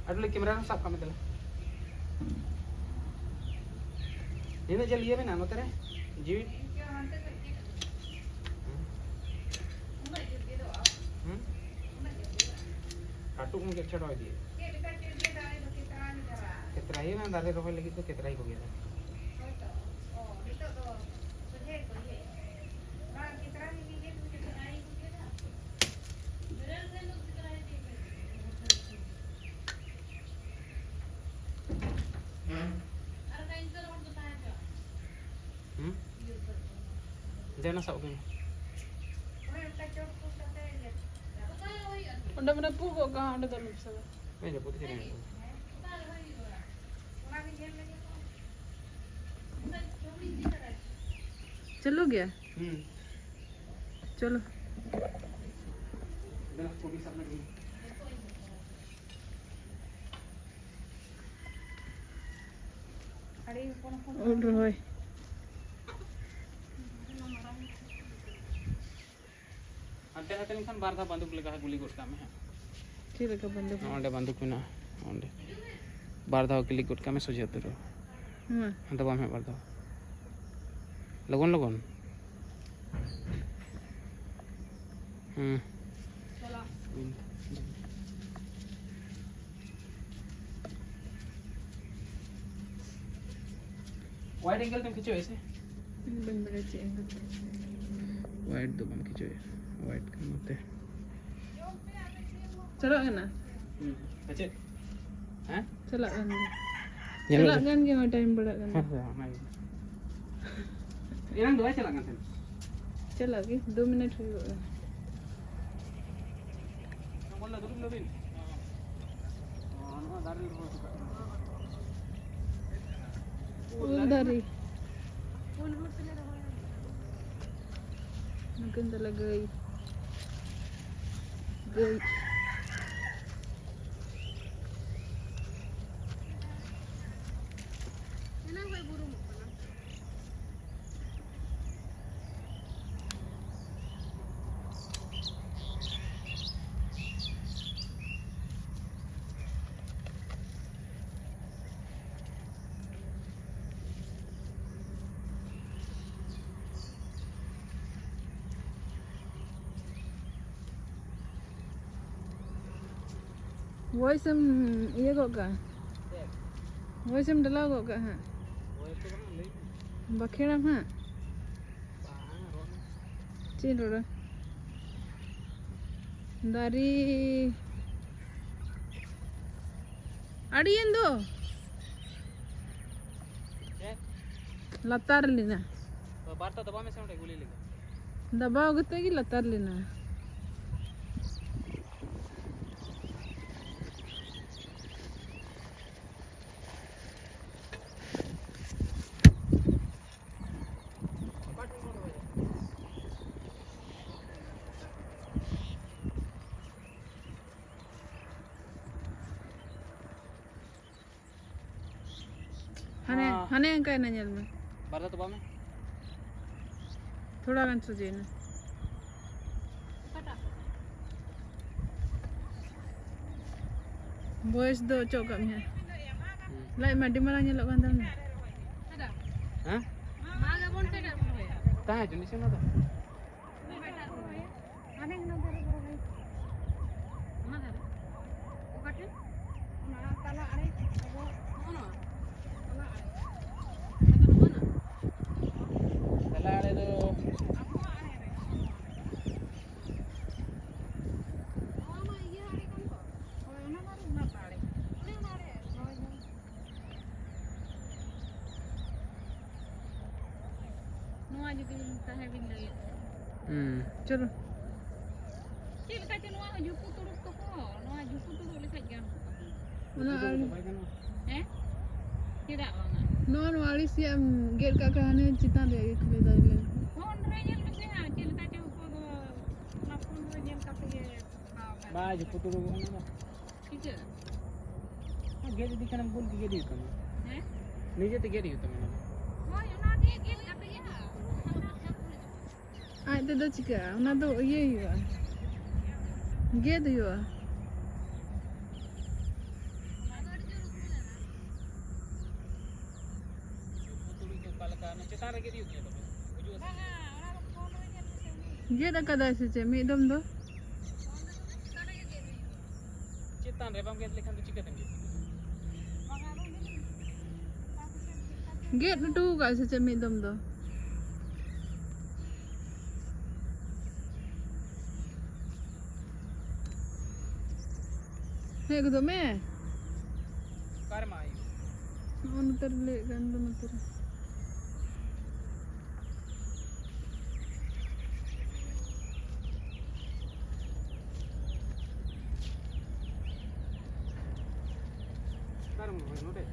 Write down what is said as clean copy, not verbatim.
Aduh, kamera ram sab kami telah. Ini jel iya benar, notere? Jiwit. Katuk mungkin cerita dia. Keterai mana daare rohoy lagi tu keterai ho gaya. Jangan sab gini. Udah menepu kok kah udah dalam sana. Ini putih ni. चलो गया चलो rohoy hati-hati ni kan barda banduk lega guli gud kami hai ठीक है बंदूक onde banduk mina onde barda guli gud kami soje tero anta bam hai barda lagon lagon चला wide angle तुम खींचो ऐसे बन बड़े चाहिए wide तो बम खींचो wide kan होते चलो ना अच्छे हैं चला kan के टाइम बड़ा kan Irang dua चला kan चला के 2 मिनट हो गए बोल ला दूर लोबिन ना दारी dari mungkin talaga gay voice iya kok kah voice dalau kok kah ha bakhiram ha cin ro dari adiyan do latar lina barta daba में से उठे गोली लेगा दबाव गते की latar lina हने अंका है ना जल में barta daba में थोड़ा गन सुजे ना voice do cokap nya lai madi malah nyelok kan tahu ada hah maga bon tega tanya jenis mana tu ane na dare boro hai mana dare okate na tala are abo ono tala are ada mana tala are tu apo are mama iya hari kan kok oh ona baru na pare one na are noa juga tahe bin lagi चलो चल का चलो आ जुपू तुरुक तो को no जुपू तुरुक लेखा गया ना हैं tidak bang no no alis ya gel ka kahane cita de ikle dale on re nyel mese ha chel ka che ko do na pun re nyel ka pe ba jupu turu ko na ठीक है gel di kana bol gel di kana हैं nije te gel di kana हो ना दे gel ka pe ya ai te do chika ona do ye yuwa ge do yuwa Gate akada se che mi dom do. Cetan re bam gate lekhan tu chika tengge. Gate tu ka se che mi dom do. Hei kudo me. Kar ma ayu. Nutar le ganda nutar. Kar ma no de.